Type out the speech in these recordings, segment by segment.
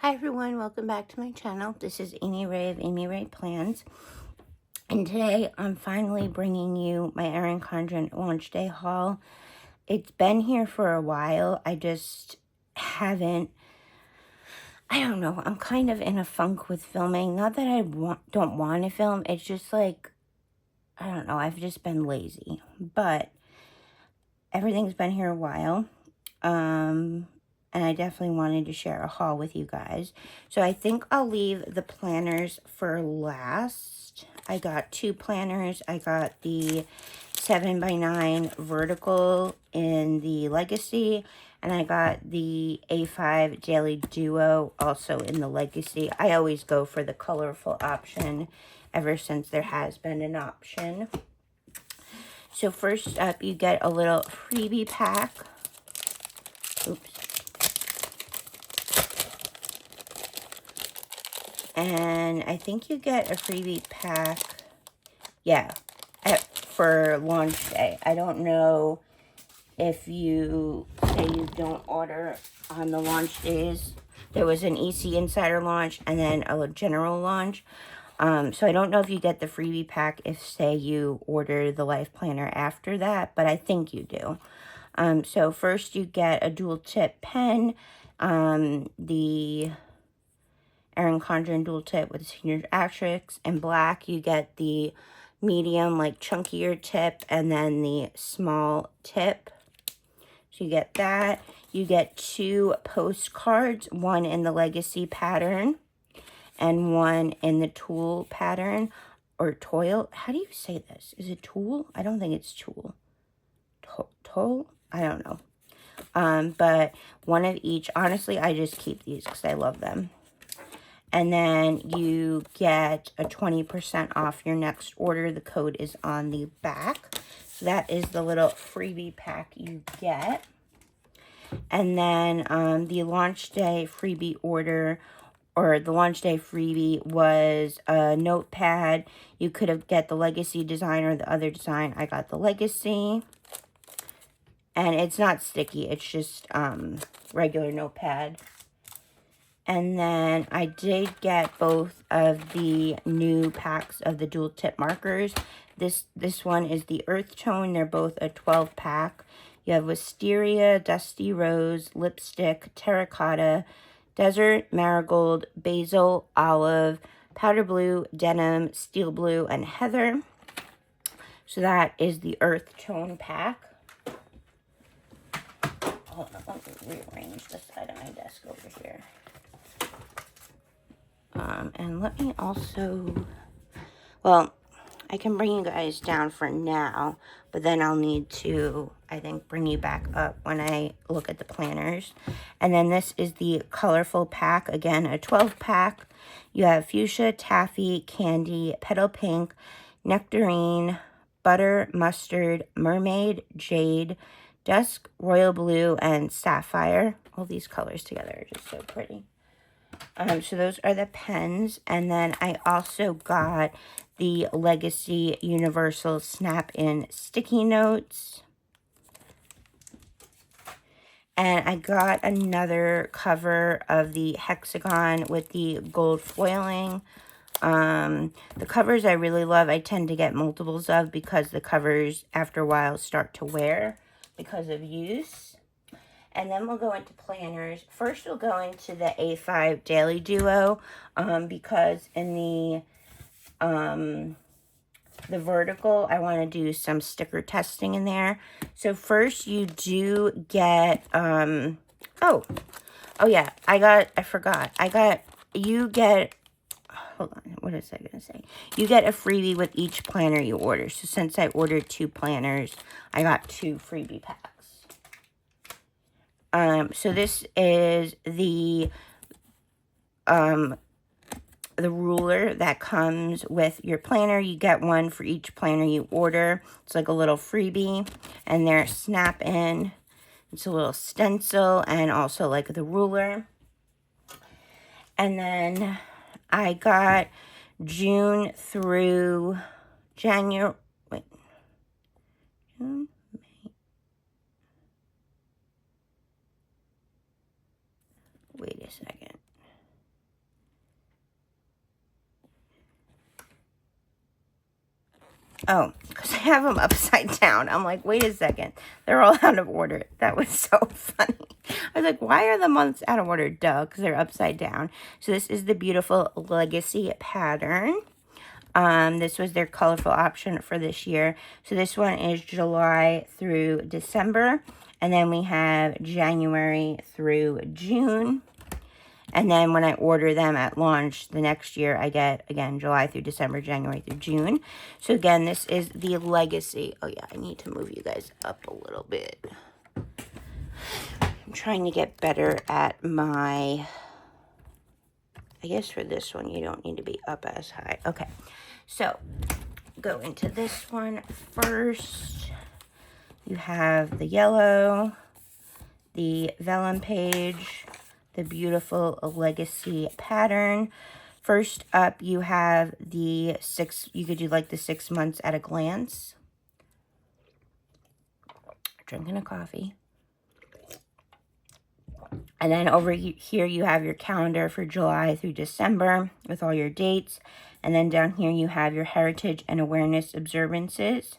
Hi everyone, welcome back to my channel. This is Amy Ray of Amy Ray Plans. And today I'm finally bringing you my Erin Condren launch day haul. It's been here for a while. I just haven't, I don't know, I'm kind of in a funk with filming. Not that I don't want to film, it's just like, I don't know, I've just been lazy. But everything's been here a while. And I definitely wanted to share a haul with you guys. So I think I'll leave the planners for last. I got two planners. I got the 7x9 vertical in the Legacy, and I got the A5 Daily Duo also in the Legacy. I always go for the colorful option ever since there has been an option. So first up, you get a little freebie pack. Oops. And I think you get a freebie pack, yeah, for launch day. I don't know if you say you don't order on the launch days. There was an EC Insider launch and then a general launch. So I don't know if you get the freebie pack if, say, you order the life planner after that, but I think you do. So first you get a dual tip pen, the Erin Condren dual tip with senior asterisk. In black, you get the medium, like chunkier tip, and then the small tip. So you get that. You get two postcards, one in the Legacy pattern and one in the Tool pattern, or Toil. How do you say this? Is it Tool? I don't think it's Tool. Toil? I don't know. But one of each. Honestly, I just keep these because I love them. And then you get a 20% off your next order. The code is on the back. So that is the little freebie pack you get. And then the launch day freebie order, or the launch day freebie, was a notepad. You could have get the Legacy design or the other design. I got the Legacy. And it's not sticky. It's just regular notepad. And then I did get both of the new packs of the dual tip markers. This one is the Earth Tone. They're both a 12 pack. You have Wisteria, Dusty Rose, Lipstick, Terracotta, Desert, Marigold, Basil, Olive, Powder Blue, Denim, Steel Blue, and Heather. So that is the Earth Tone pack. Hold on, let me rearrange this side of my desk over here. And let me also, well, I can bring you guys down for now, but then I'll need to, I think, bring you back up when I look at the planners. And then this is the colorful pack, again, a 12 pack. You have Fuchsia, Taffy, Candy, Petal Pink, Nectarine, Butter, Mustard, Mermaid, Jade, Dusk, Royal Blue, and Sapphire. All these colors together are just so pretty. So those are the pens. And then I also got the Legacy Universal Snap-In sticky notes. And I got another cover of the hexagon with the gold foiling. The covers I really love. I tend to get multiples of because the covers, after a while, start to wear because of use. And then we'll go into planners. First, we'll go into the A5 Daily Duo, because in the vertical, I want to do some sticker testing in there. So first, you do get, oh yeah, I forgot. You get, hold on, what is I going to say? You get a freebie with each planner you order. So since I ordered two planners, I got two freebie packs. So this is the ruler that comes with your planner. You get one for each planner you order. It's like a little freebie, and they're snap-in. It's a little stencil and also like the ruler. And then I got June through January, June, May. Wait a second. Oh, because I have them upside down. I'm like, wait a second. They're all out of order. That was so funny. I was like, why are the months out of order? Duh, because they're upside down. So this is the beautiful Legacy pattern. This was their colorful option for this year. So this one is July through December. And then we have January through June. And then when I order them at launch the next year, I get, again, July through December, January through June. So again, this is the Legacy. Oh yeah, I need to move you guys up a little bit. I'm trying to get better at my, I guess for this one, you don't need to be up as high. Okay, so go into this one first. You have the yellow, the vellum page, the beautiful Legacy pattern. First up, you have the 6, you could do like the 6 months at a glance. Drinking a coffee. And then over here, you have your calendar for July through December with all your dates. And then down here, you have your heritage and awareness observances.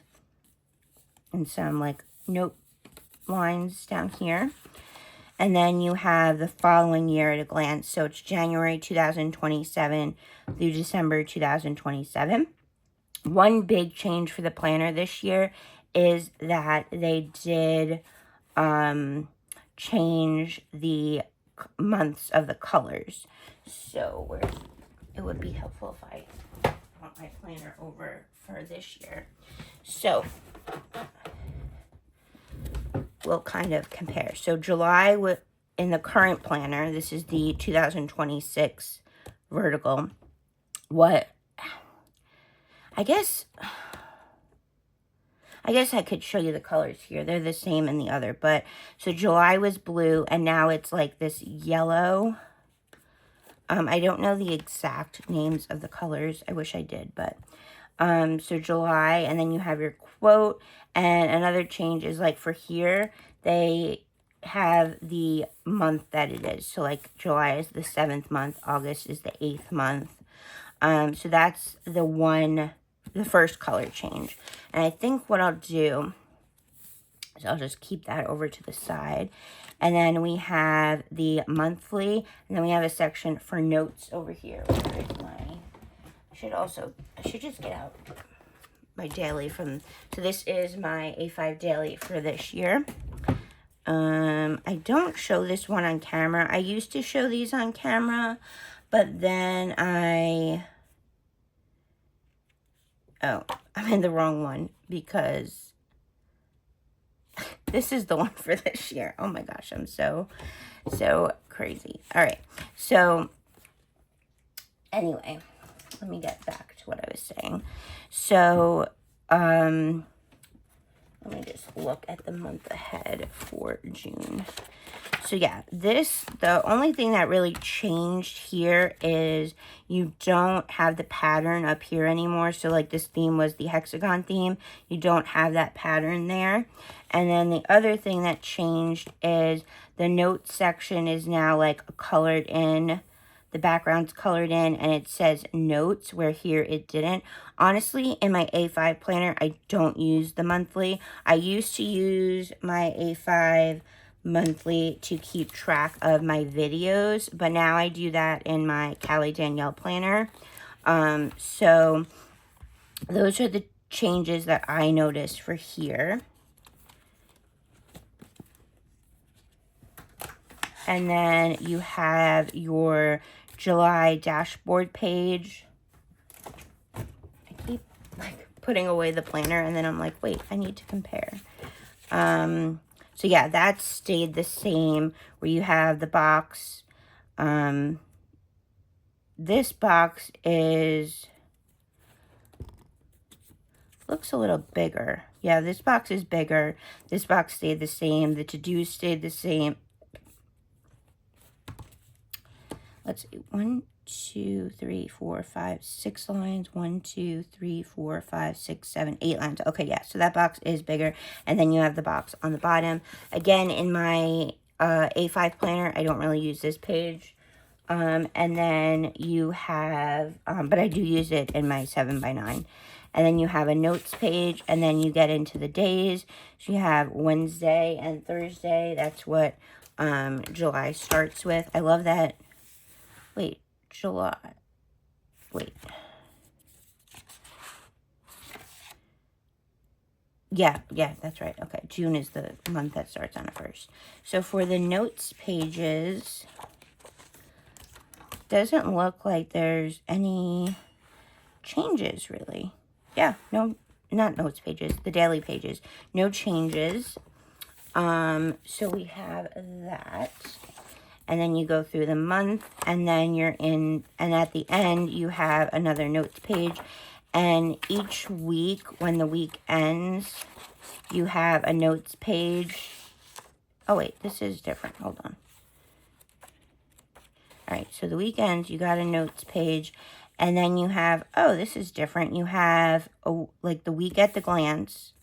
And some like note lines down here. And then you have the following year at a glance. So it's January 2027 through December 2027. One big change for the planner this year is that they did change the months of the colors. So it would be helpful if I want my planner over for this year. So we'll kind of compare. So July in the current planner, this is the 2026 vertical. What I guess I could show you the colors here. They're the same in the other, but so July was blue and now it's like this yellow. I don't know the exact names of the colors. I wish I did, but so July, and then you have your quote. And another change is like for here, they have the month that it is. So like July is the 7th month, August is the 8th month. So that's the first color change. And I think what I'll do is I'll just keep that over to the side. And then we have the monthly, and then we have a section for notes over here. Where is my, I should just get out my daily so this is my A5 daily for this year. I don't show this one on camera. I used to show these on camera, but then I'm in the wrong one because this is the one for this year. Oh my gosh, I'm so crazy. All right, so anyway, let me get back to what I was saying. So, let me just look at the month ahead for June. So yeah, the only thing that really changed here is you don't have the pattern up here anymore. So like this theme was the hexagon theme. You don't have that pattern there. And then the other thing that changed is the notes section is now like colored in. The background's colored in and it says notes where here it didn't. Honestly, in my A5 planner, I don't use the monthly. I used to use my A5 monthly to keep track of my videos, but now I do that in my Callie Danielle planner. So those are the changes that I noticed for here. And then you have your July dashboard page. I keep like putting away the planner and then I'm like, wait, I need to compare. So yeah, that stayed the same where you have the box. This box looks a little bigger. Yeah, this box is bigger. This box stayed the same. The to-dos stayed the same. Let's see, 1, 2, 3, 4, 5, 6 lines. 1, 2, 3, 4, 5, 6, 7, 8 lines. Okay, yeah, so that box is bigger. And then you have the box on the bottom. Again, in my A5 planner, I don't really use this page. And then you have, but I do use it in my 7x9. And then you have a notes page, and then you get into the days. So you have Wednesday and Thursday. That's what July starts with. I love that. Wait, July. Wait. Yeah, that's right. Okay, June is the month that starts on the 1st. So for the notes pages, doesn't look like there's any changes, really. Yeah, no, not notes pages, the daily pages. No changes. So we have that. And then you go through the month, and then you're in, and at the end, you have another notes page. And each week, when the week ends, you have a notes page. Oh, wait, this is different. Hold on. All right, so the weekends, you got a notes page. And then you have, oh, this is different. You have, like, the week at the glance.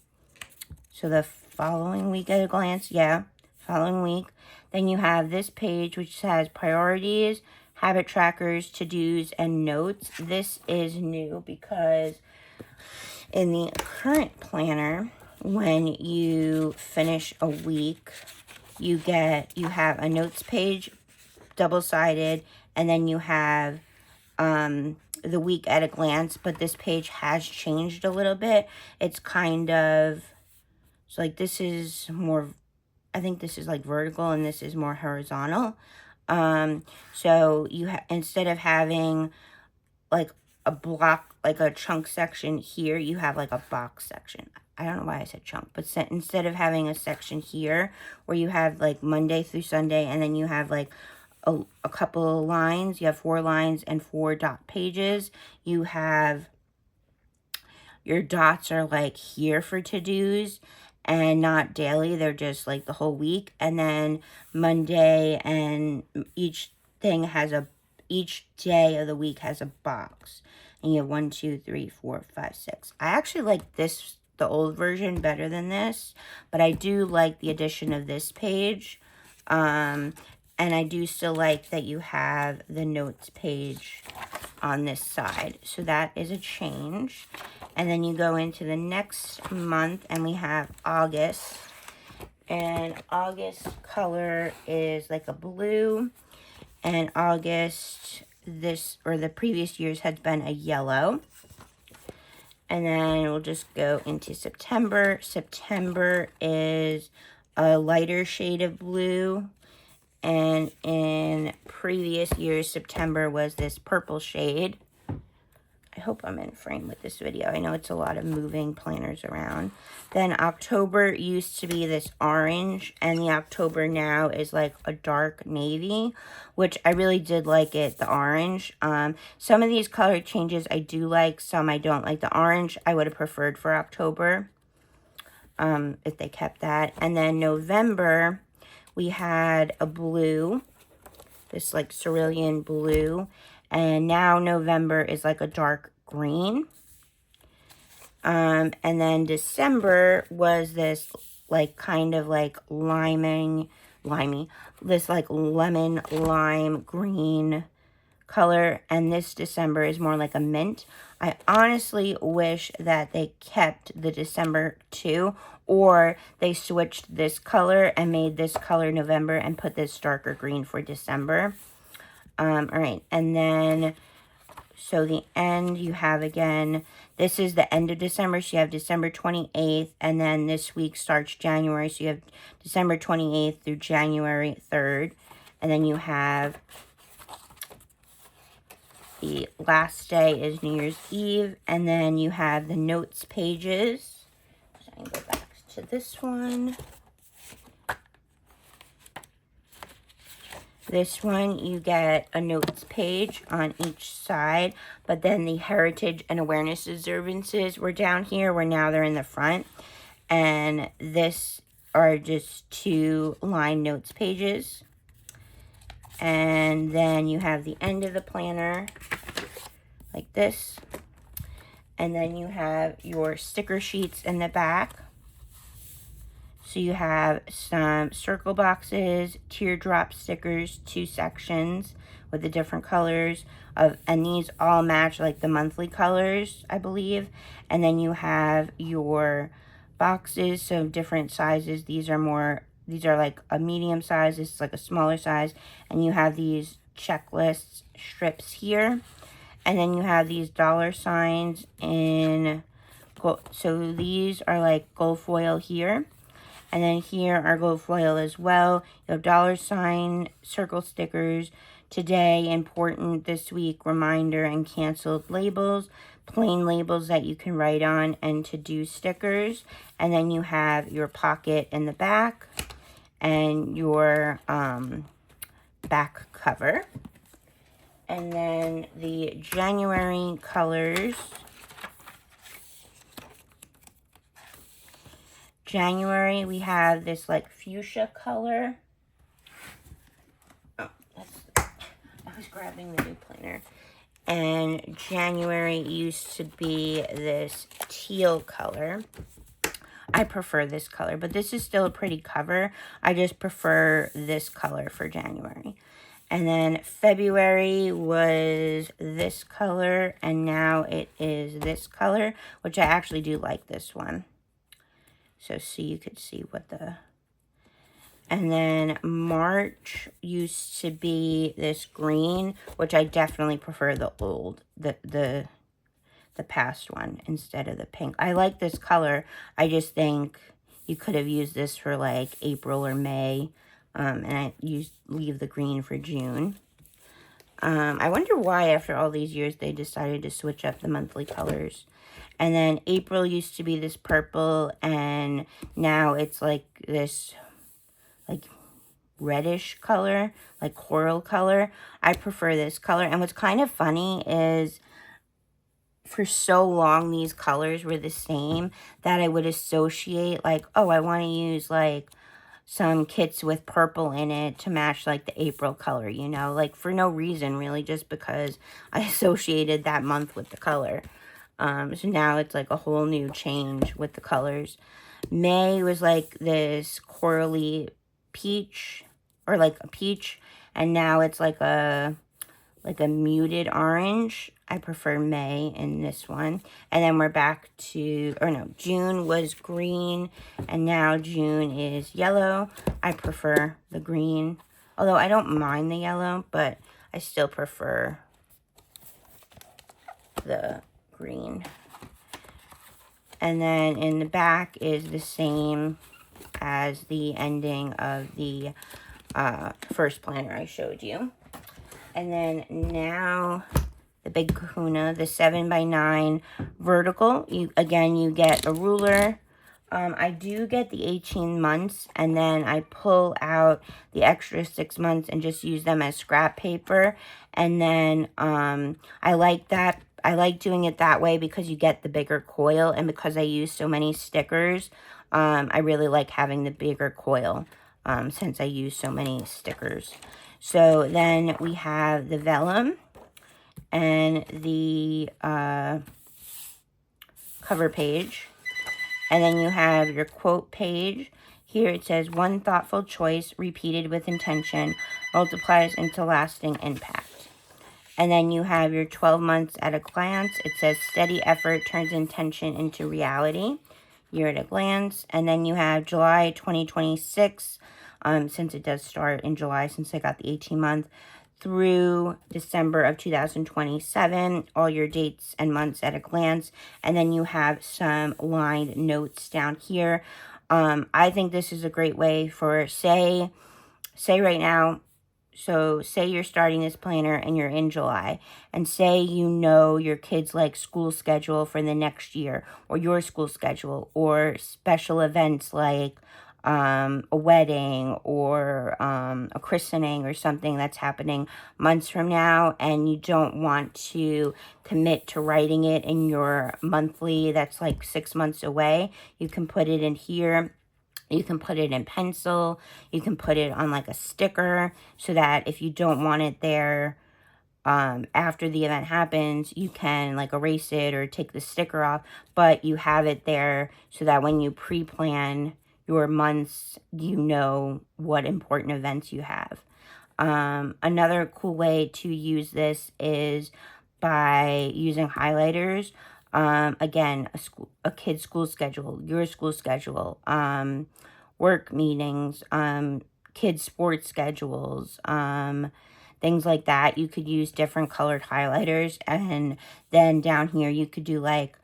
So the following week at a glance, yeah, following week. Then you have this page, which says priorities, habit trackers, to-dos, and notes. This is new because in the current planner, when you finish a week, you have a notes page, double-sided, and then you have the week at a glance. But this page has changed a little bit. It's kind of, so like this is more, I think this is like vertical, and this is more horizontal. So you instead of having like a block, like a chunk section here, you have like a box section. I don't know why I said chunk, but instead of having a section here where you have like Monday through Sunday, and then you have like a couple of lines, you have 4 lines and 4 dot pages. You have, your dots are like here for to-dos and not daily. They're just like the whole week. And then Monday, and each day of the week has a box. And you have 1, 2, 3, 4, 5, 6. I actually like this, the old version, better than this. But I do like the addition of this page. And I do still like that you have the notes page on this side. So that is a change. And then you go into the next month, and we have August. And August color is like a blue. And August, the previous years has been a yellow. And then we'll just go into September. September is a lighter shade of blue. And in previous years, September was this purple shade. I hope I'm in frame with this video. I know it's a lot of moving planners around. Then October used to be this orange, and the October now is like a dark navy, which I really did like it, the orange. Some of these color changes I do like, some I don't like. The orange I would have preferred for October, if they kept that. And then November, we had a blue, this like cerulean blue, and now November is like a dark green. And then December was this like kind of like limey, this like lemon lime green color, and this December is more like a mint. I honestly wish that they kept the December too, or they switched this color and made this color November and put this darker green for December. All right, and then, so the end, you have again, this is the end of December, so you have December 28th, and then this week starts January, so you have December 28th through January 3rd, and then you have the last day is New Year's Eve, and then you have the notes pages. So I can go back to this one. This one, you get a notes page on each side, but then the heritage and awareness observances were down here, where now they're in the front. And this are just 2 line notes pages. And then you have the end of the planner, like this. And then you have your sticker sheets in the back. So you have some circle boxes, teardrop stickers, 2 sections with the different colors and these all match like the monthly colors, I believe. And then you have your boxes, so different sizes. These are like a medium size, this is like a smaller size, and you have these checklist strips here. And then you have these dollar signs in gold. So these are like gold foil here. And then here are gold foil as well. You have dollar sign, circle stickers, today, important, this week, reminder, and canceled labels. Plain labels that you can write on, and to-do stickers. And then you have your pocket in the back and your back cover. And then the January colors. January, we have this like fuchsia color. Oh, I was grabbing the new planner. And January used to be this teal color. I prefer this color, but this is still a pretty cover. I just prefer this color for January. And then February was this color, and now it is this color, which I actually do like this one. So you could see what the... And then March used to be this green, which I definitely prefer the past one instead of the pink. I like this color. I just think you could have used this for like April or May. And leave the green for June. I wonder why after all these years they decided to switch up the monthly colors. And then April used to be this purple, and now it's like this like reddish color, like coral color. I prefer this color. And what's kind of funny is for so long these colors were the same that I would associate like, oh, I want to use like some kits with purple in it to match like the April color, you know, like for no reason really, just because I associated that month with the color. So now it's like a whole new change with the colors. May was like this corally peach, or like a peach, and now it's like a muted orange. I prefer May in this one. And then we're back to, or no, June was green, and now June is yellow. I prefer the green, although I don't mind the yellow, but I still prefer the green. And then in the back is the same as the ending of the first planner I showed you. And then now the big kahuna, the 7x9 vertical. You get a ruler. I do get the 18 months, and then I pull out the extra 6 months and just use them as scrap paper. And then I like that. I like doing it that way because you get the bigger coil, and because I use so many stickers, I really like having the bigger coil since I use so many stickers. So then we have the vellum and the cover page. And then you have your quote page. Here it says, one thoughtful choice repeated with intention multiplies into lasting impact. And then you have your 12 months at a glance. It says steady effort turns intention into reality. Year at a glance. And then you have July 2026, since it does start in July, since I got the 18 month, through December of 2027, all your dates and months at a glance. And then you have some lined notes down here. I think this is a great way for, say right now, so say you're starting this planner and you're in July, and say you know your kids' like school schedule for the next year, or your school schedule, or special events like a wedding or a christening or something that's happening months from now, and you don't want to commit to writing it in your monthly that's like 6 months away. You can put it in here. You can put it in pencil. You can put it on like a sticker, so that if you don't want it there after the event happens, you can like erase it or take the sticker off, but you have it there so that when you pre-plan your months, you know what important events you have. Another cool way to use this is by using highlighters. Again, a kid's school schedule, your school schedule, work meetings, kids' sports schedules, things like that. You could use different colored highlighters, and then down here you could do like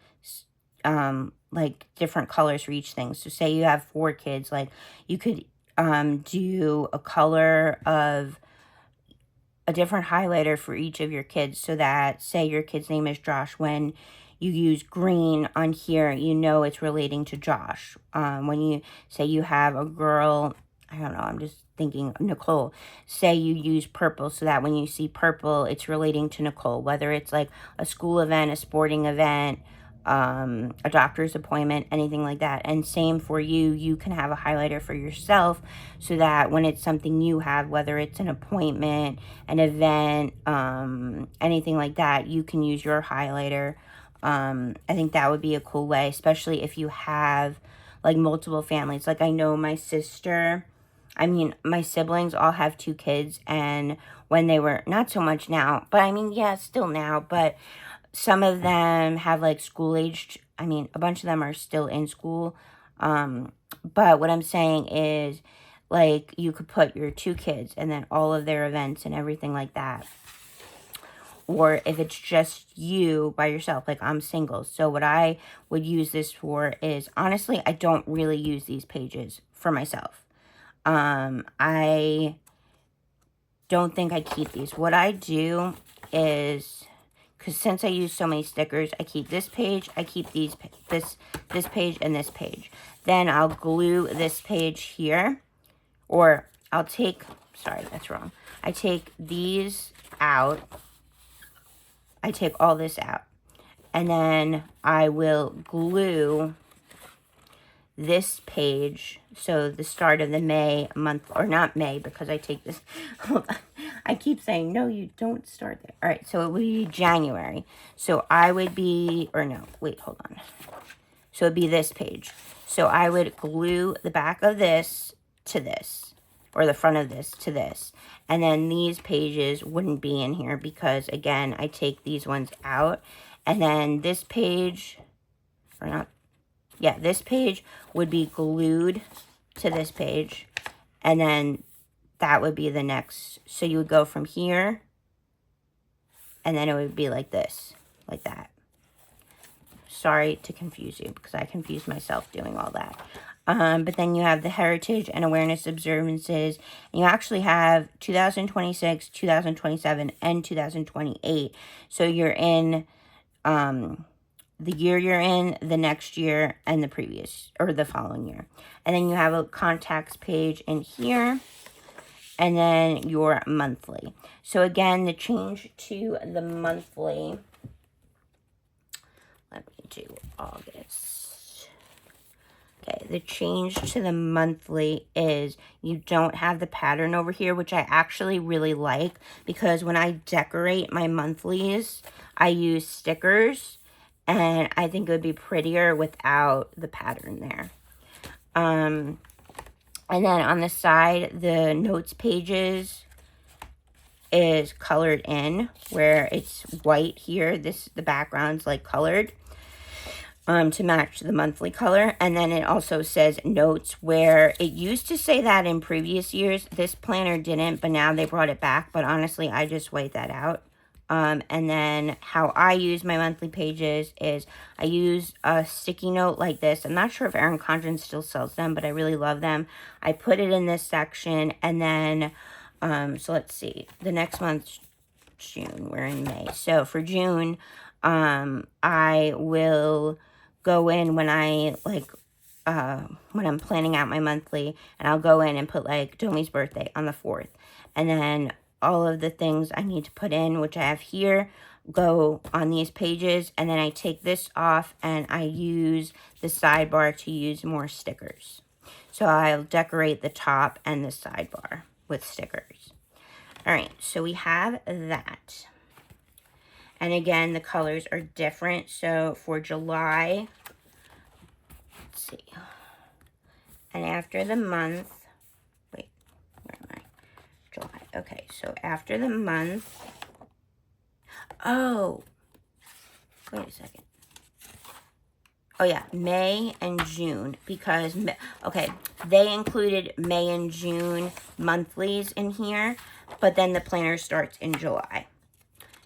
different colors for each thing. So say you have 4 kids, like you could do a color of a different highlighter for each of your kids, so that say your kid's name is Josh, when you use green on here, you know it's relating to Josh. When you say you have a girl, I don't know, I'm just thinking Nicole, say you use purple, so that when you see purple, it's relating to Nicole, whether it's like a school event, a sporting event, a doctor's appointment, anything like that. And same for you, you can have a highlighter for yourself, so that when it's something you have, whether it's an appointment, an event, anything like that, you can use your highlighter. I think that would be a cool way, especially if you have like multiple families. Like I know my siblings all have 2 kids, and when they were, not so much now, but I mean, yeah, still now, but some of them have like school aged, a bunch of them are still in school. But what I'm saying is, like, you could put your 2 kids and then all of their events and everything like that. Or if it's just you by yourself, like I'm single. So what I would use this for is, honestly, I don't really use these pages for myself. I don't think I keep these. What I do is, because since I use so many stickers, I keep this page, I keep this page, and this page. Then I'll glue this page here, or I'll take, sorry, that's wrong. I take these out. I take all this out. And then I will glue this page, so the start of the May month, or not May, because I take this, hold on. I keep saying, no, you don't start there. All right, so it would be January. So I would be, or no, wait, hold on. So it'd be this page. So I would glue the back of this to this, or the front of this to this. And then these pages wouldn't be in here because, again, I take these ones out. And then this page, or not, yeah, this page would be glued to this page. And then that would be the next. So you would go from here, and then it would be like this, like that. Sorry to confuse you, because I confused myself doing all that. But then you have the Heritage and Awareness Observances. And you actually have 2026, 2027, and 2028. So you're in the year you're in, the next year, and the previous, or the following year. And then you have a contacts page in here. And then your monthly. So again, the change to the monthly, let me do August. Okay, the change to the monthly is you don't have the pattern over here, which I actually really like, because when I decorate my monthlies, I use stickers, and I think it would be prettier without the pattern there. And then on the side, the notes pages is colored in, where it's white here. The background's like colored to match the monthly color. And then it also says notes, where it used to say that in previous years. This planner didn't, but now they brought it back. But honestly, I just white that out. And then how I use my monthly pages is I use a sticky note like this. I'm not sure if Erin Condren still sells them, but I really love them. I put it in this section, and then, so let's see, the next month's June, we're in May. So for June, I will go in when I, like, when I'm planning out my monthly, and I'll go in and put, like, Domi's birthday on the 4th. And then all of the things I need to put in, which I have here, go on these pages. And then I take this off, and I use the sidebar to use more stickers. So I'll decorate the top and the sidebar with stickers. All right, so we have that. And again, the colors are different. So for July, let's see. And after the month, wait, where am I? July. Okay, so after the month, oh, wait a second. Oh yeah, May and June, because, okay, they included May and June monthlies in here, but then the planner starts in July.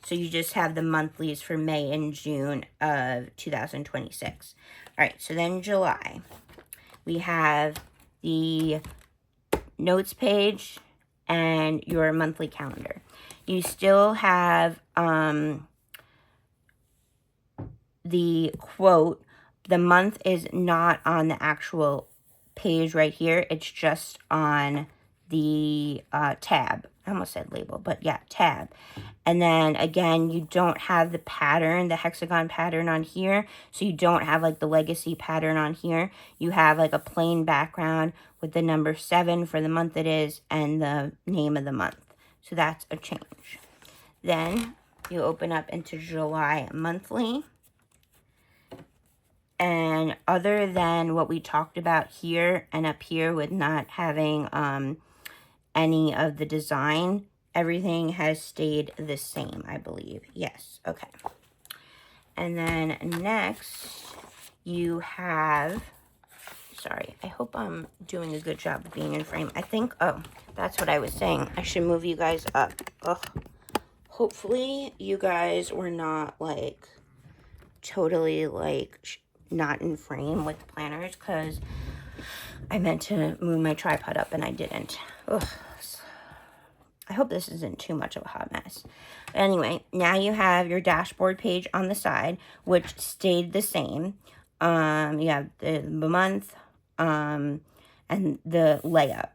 So you just have the monthlies for May and June of 2026. All right, so then July, we have the notes page and your monthly calendar. You still have the quote. The month is not on the actual page right here. It's just on the tab. I almost said label, but yeah, tab. And then again, you don't have the pattern, the hexagon pattern on here. So you don't have like the legacy pattern on here. You have like a plain background with the number 7 for the month it is and the name of the month. So that's a change. Then you open up into July monthly. And other than what we talked about here and up here with not having any of the design, everything has stayed the same, I believe. Yes, okay. And then next, you have, sorry, I hope I'm doing a good job of being in frame. I think, oh, that's what I was saying. I should move you guys up. Ugh. Hopefully you guys were not like totally like not in frame with planners, because I meant to move my tripod up and I didn't. Ugh. I hope this isn't too much of a hot mess. Anyway, now you have your dashboard page on the side, which stayed the same. You have the month and the layup.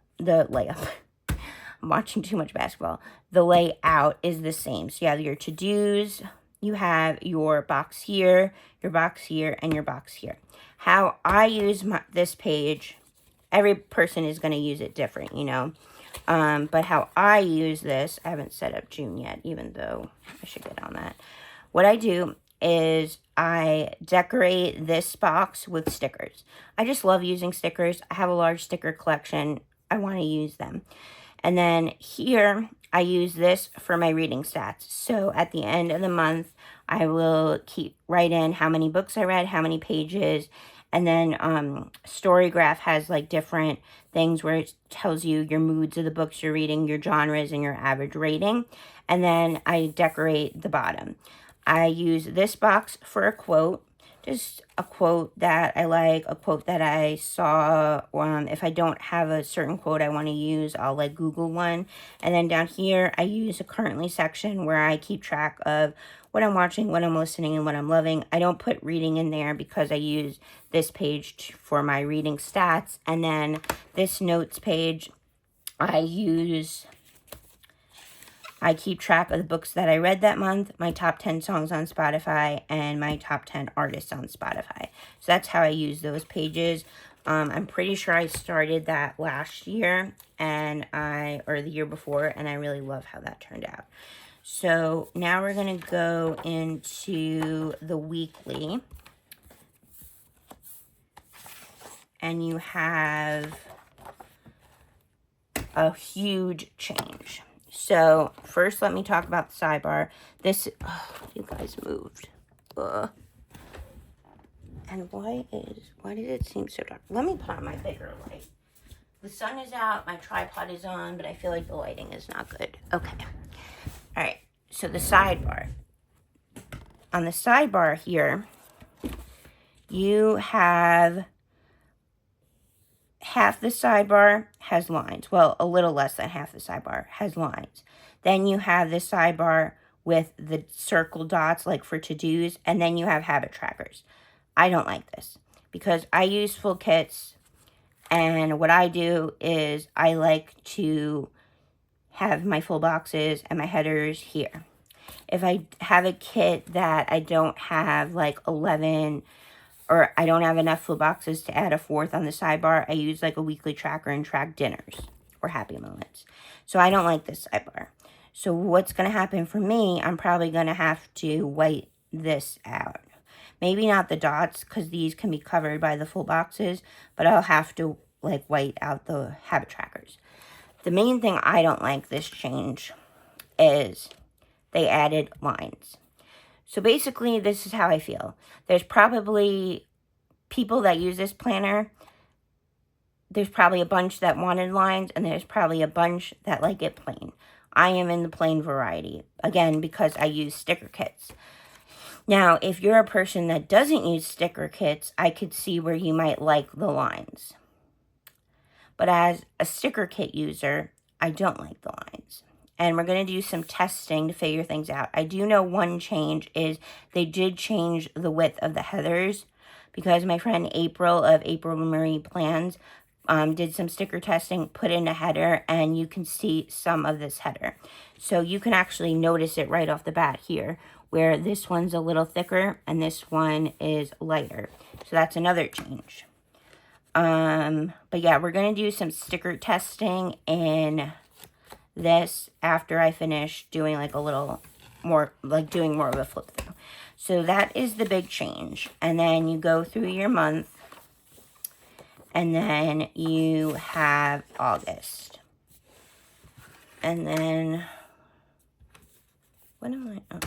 I'm watching too much basketball. The layout is the same. So you have your to-dos, you have your box here, your box here, and your box here. How I use this page, every person is going to use it different, you know. But how I use this, I haven't set up June yet, even though I should get on that. What I do is I decorate this box with stickers. I just love using stickers. I have a large sticker collection. I want to use them. And then here, I use this for my reading stats. So at the end of the month, I will write in how many books I read, how many pages, and then Storygraph has like different things where it tells you your moods of the books you're reading, your genres, and your average rating. And then I decorate the bottom. I use this box for a quote. Just a quote that I like, a quote that I saw. If I don't have a certain quote I want to use, I'll like Google one. And then down here, I use a currently section where I keep track of what I'm watching, what I'm listening, and what I'm loving. I don't put reading in there because I use this page for my reading stats. And then this notes page, I keep track of the books that I read that month, my top 10 songs on Spotify, and my top 10 artists on Spotify. So that's how I use those pages. I'm pretty sure I started that last year or the year before, and I really love how that turned out. So now we're going to go into the weekly. And you have a huge change. So first, let me talk about the sidebar. This, you guys moved. And why did it seem so dark? Let me put on my bigger light. The sun is out, my tripod is on, but I feel like the lighting is not good. Okay. All right. So the sidebar. On the sidebar here, you have half the sidebar has lines. Well, a little less than half the sidebar has lines. Then you have the sidebar with the circle dots like for to-dos, and then you have habit trackers. I don't like this because I use full kits, and what I do is I like to have my full boxes and my headers here. If I have a kit that I don't have like 11 or I don't have enough full boxes to add a 4th on the sidebar, I use like a weekly tracker and track dinners or happy moments. So I don't like this sidebar. So what's going to happen for me, I'm probably going to have to white this out. Maybe not the dots because these can be covered by the full boxes, but I'll have to like white out the habit trackers. The main thing I don't like this change is they added lines. So basically, this is how I feel. There's probably people that use this planner. There's probably a bunch that wanted lines, and there's probably a bunch that like it plain. I am in the plain variety, again, because I use sticker kits. Now, if you're a person that doesn't use sticker kits, I could see where you might like the lines. But as a sticker kit user, I don't like the lines. And we're going to do some testing to figure things out. I do know one change is they did change the width of the headers, because my friend April of April Marie Plans did some sticker testing, put in a header, and you can see some of this header. So you can actually notice it right off the bat here, where this one's a little thicker and this one is lighter. So that's another change. But yeah, we're going to do some sticker testing in this after I finish doing like a little more, like doing more of a flip through. So that is the big change. And then you go through your month, and then you have August. And then, what am I, oh.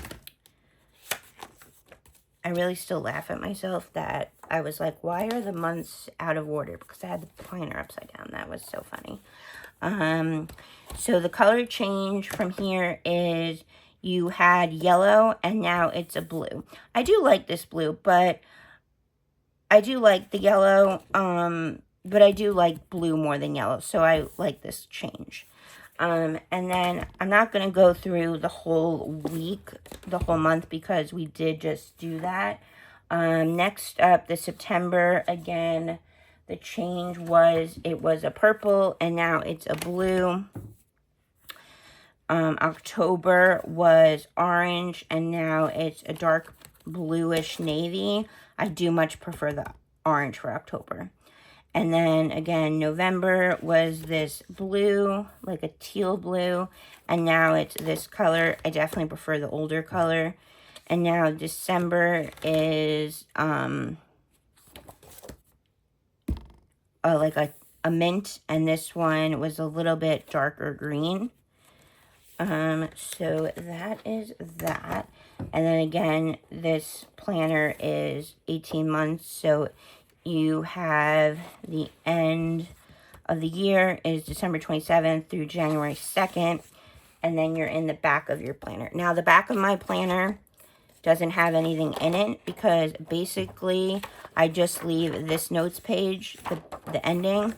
I really still laugh at myself that I was like, why are the months out of order? Because I had the planner upside down. That was so funny. So the color change from here is you had yellow and now it's a blue. I do like this blue, but I do like the yellow, but I do like blue more than yellow. So I like this change. And then I'm not going to go through the whole week, the whole month, because we did just do that. Next up, the September, again, the change was, it was a purple and now it's a blue. October was orange and now it's a dark bluish navy. I do much prefer the orange for October. And then again, November was this blue, like a teal blue, and now it's this color. I definitely prefer the older color. And now December is like a mint, and this one was a little bit darker green. So that is that. And then again, this planner is 18 months, so you have the end of the year is December 27th through January 2nd, and then you're in the back of your planner. Now, the back of my planner doesn't have anything in it because basically I just leave this notes page, the ending,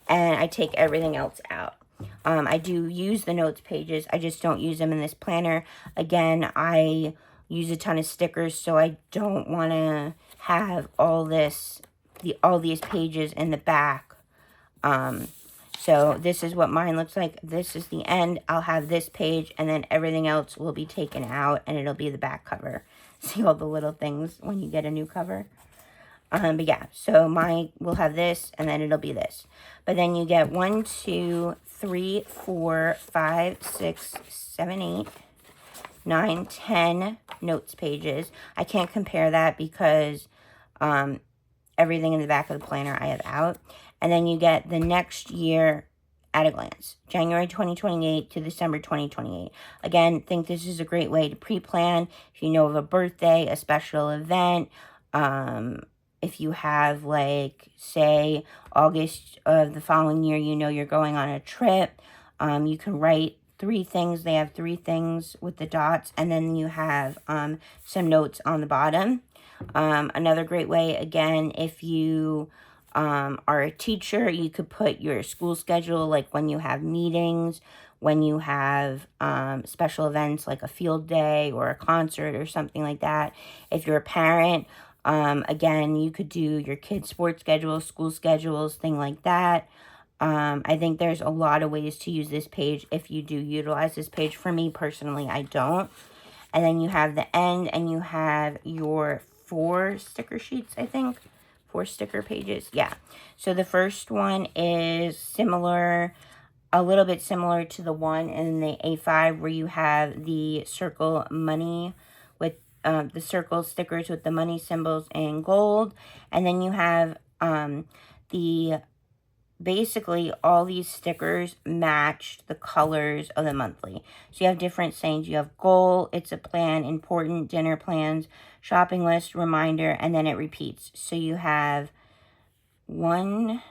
and I take everything else out. I do use the notes pages. I just don't use them in this planner. Again, I use a ton of stickers, so I don't want to have all these pages in the back. So this is what mine looks like. This is the end. I'll have this page, and then everything else will be taken out, and it'll be the back cover. See all the little things when you get a new cover? But yeah, so mine will have this, and then it'll be this. But then you get 1, 2, 3, 4, 5, 6, 7, 8, 9, 10 notes pages. I can't compare that because everything in the back of the planner I have out. And then you get the next year at a glance, January 2028 to December 2028. Again, think this is a great way to pre-plan. If you know of a birthday, a special event, if you have, like, say, August of the following year, you know you're going on a trip, you can write 3 things. They have 3 things with the dots, and then you have some notes on the bottom. Another great way, again, if you are a teacher, you could put your school schedule, like when you have meetings, when you have special events like a field day or a concert or something like that. If you're a parent, again, you could do your kids' sports schedules, school schedules, thing like that. I think there's a lot of ways to use this page if you do utilize this page. For me personally, I don't. And then you have the end, and you have your 4 sticker sheets, I think. 4 sticker pages. Yeah. So the first one is similar, a little bit similar to the one in the A5 where you have the circle money with the circle stickers with the money symbols in gold. And then you have the basically all these stickers match the colors of the monthly. So you have different sayings. You have goal, it's a plan, important, dinner plans, shopping list, reminder, and then it repeats. So you have one,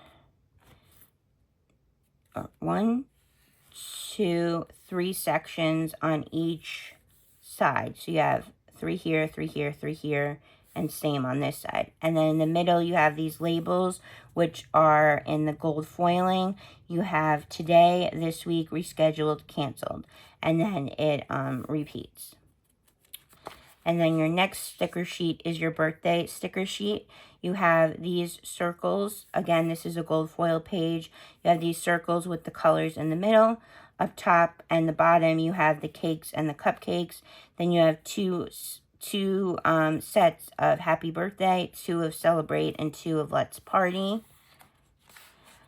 2, 3 sections on each side. So you have 3 here, 3 here, 3 here, and same on this side. And then in the middle, you have these labels, which are in the gold foiling. You have today, this week, rescheduled, canceled. And then it repeats. And then your next sticker sheet is your birthday sticker sheet. You have these circles. Again, this is a gold foil page. You have these circles with the colors in the middle. Up top and the bottom, you have the cakes and the cupcakes. Then you have two sets of happy birthday, 2 of celebrate, and 2 of let's party.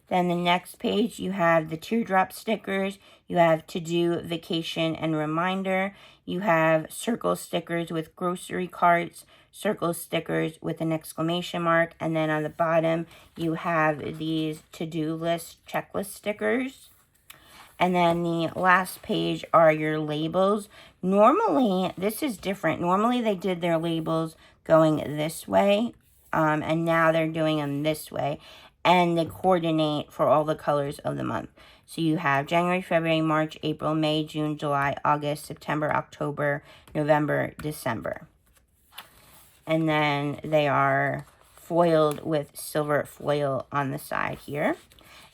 Then the next page, you have the teardrop stickers. You have to do, vacation, and reminder. You have circle stickers with grocery carts, circle stickers with an exclamation mark. And then on the bottom, you have these to-do list checklist stickers. And then the last page are your labels. Normally, this is different. Normally, they did their labels going this way. And now they're doing them this way. And they coordinate for all the colors of the month. So you have January, February, March, April, May, June, July, August, September, October, November, December. And then they are foiled with silver foil on the side here.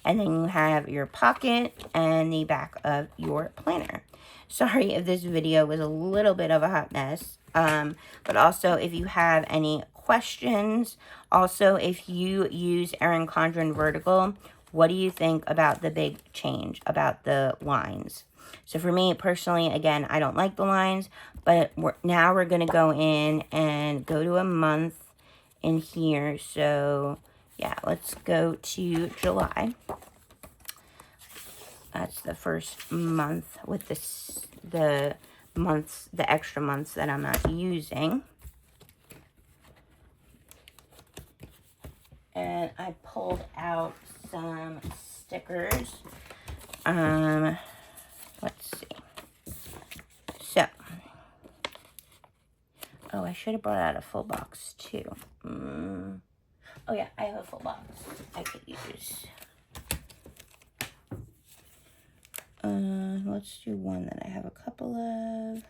And then you have your pocket and the back of your planner. Sorry if this video was a little bit of a hot mess. But also, if you have any questions, also, if you use Erin Condren Vertical, what do you think about the big change, about the lines? So for me, personally, again, I don't like the lines, but now we're going to go in and go to a month in here. So, yeah, let's go to July. That's the first month with the extra months that I'm not using. And I pulled out some stickers. Let's see. So, oh, I should have brought out a full box too. Oh yeah, I have a full box I could use. Let's do one that I have a couple of.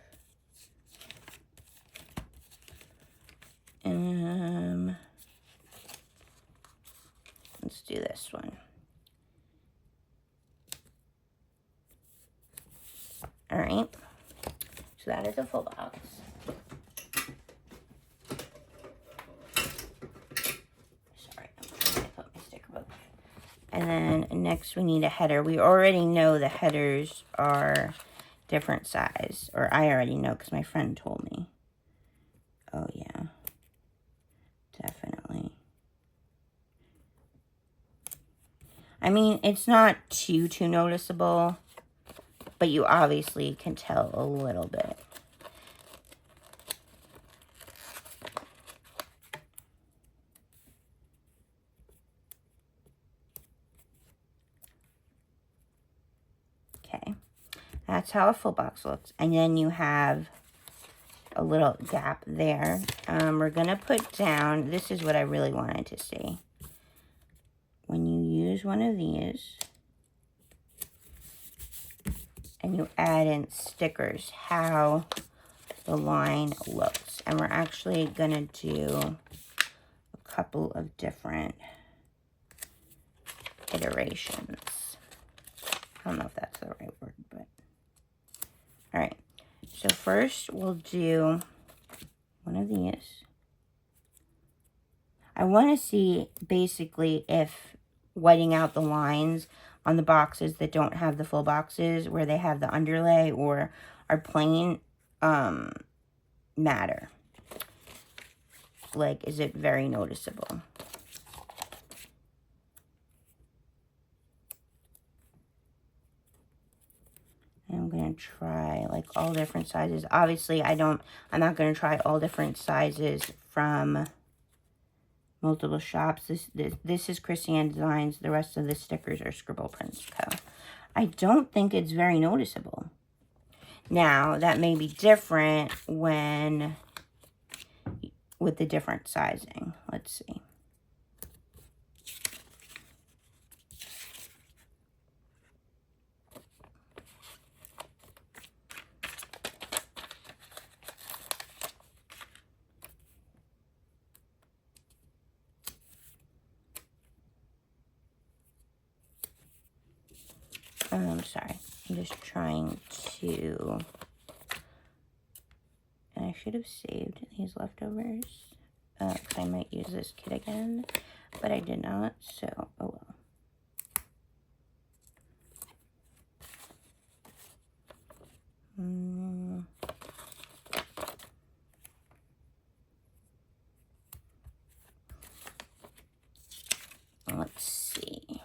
Let's do this one. All right. So that is a full box. Sorry, I'm trying to put my sticker book. And then next we need a header. We already know the headers are different size. Or I already know because my friend told me. Oh yeah. Definitely. I mean, it's not too noticeable, but you obviously can tell a little bit. Okay, that's how a full box looks. And then you have a little gap there. We're going to put down, this is what I really wanted to see. When you use one of these and you add in stickers, how the line looks. And we're actually going to do a couple of different iterations. I don't know if that's the right word, but all right. So first we'll do one of these. I want to see basically if whiting out the lines on the boxes that don't have the full boxes, where they have the underlay or are plain, matter. Like, is it very noticeable? And I'm going to try like all different sizes. Obviously, I'm not going to try all different sizes from multiple shops. This is Krissy Designs. The rest of the stickers are Scribble Prints Co. I don't think it's very noticeable. Now, that may be different when with the different sizing. Let's see. Sorry. I'm just trying to... And I should have saved these leftovers. Because I might use this kit again. But I did not, so oh well. Let's see.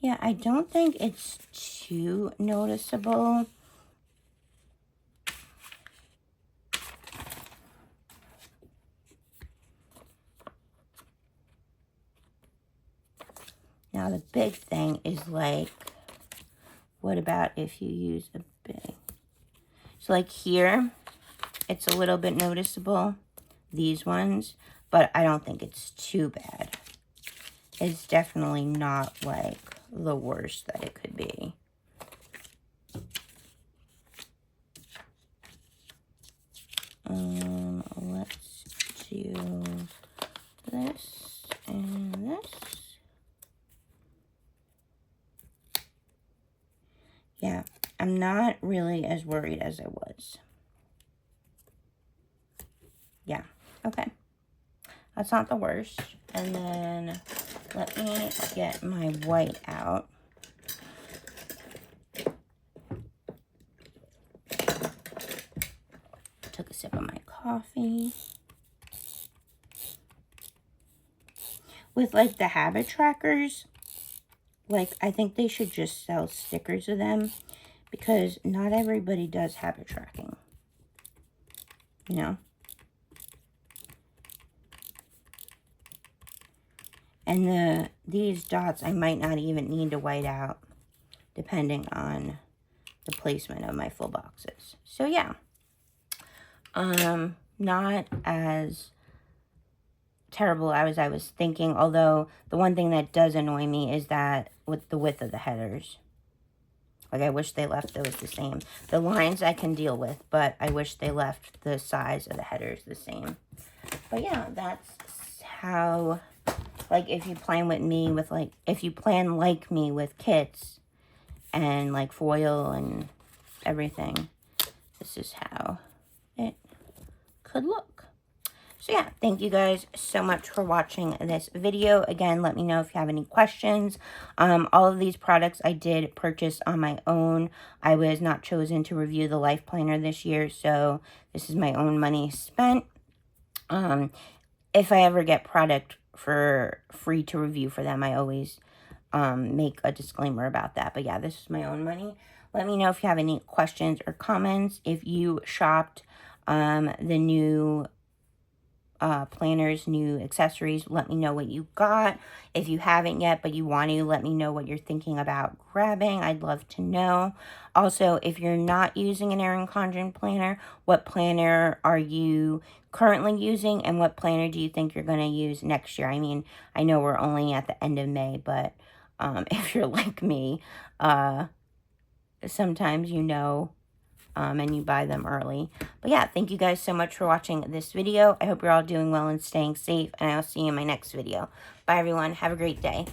Yeah, I don't think it's too noticeable. Now, the big thing is, like, what about if you use a big... So, like, here, it's a little bit noticeable, these ones, but I don't think it's too bad. It's definitely not, like, the worst that it could be. Let's do this and this. Yeah, I'm not really as worried as I was. Yeah, okay. That's not the worst. And then let me get my white out. Took a sip of my coffee. With, like, the habit trackers, like, I think they should just sell stickers of them, because not everybody does habit tracking, you know? And these dots, I might not even need to white out, depending on the placement of my full boxes. So, yeah. Not as terrible as I was thinking, although the one thing that does annoy me is that with the width of the headers. Like, I wish they left those the same. The lines I can deal with, but I wish they left the size of the headers the same. But yeah, that's how, like, if you plan with me with, like, if you plan like me with kits and, like, foil and everything, this is how it could look. So yeah, thank you guys so much for watching this video. Again, let me know if you have any questions. All of these products I did purchase on my own. I was not chosen to review the Life Planner this year, so this is my own money spent. If I ever get product for free to review for them, I always make a disclaimer about that. But yeah, this is my own money. Let me know if you have any questions or comments. If you shopped the new planners, new accessories, let me know what you got. If you haven't yet, but you want to, let me know what you're thinking about grabbing. I'd love to know. Also, if you're not using an Erin Condren planner, what planner are you currently using, and what planner do you think you're going to use next year? I mean, I know we're only at the end of May, but if you're like me, sometimes you know, and you buy them early. But yeah, thank you guys so much for watching this video. I hope you're all doing well and staying safe, and I'll see you in my next video. Bye, everyone. Have a great day.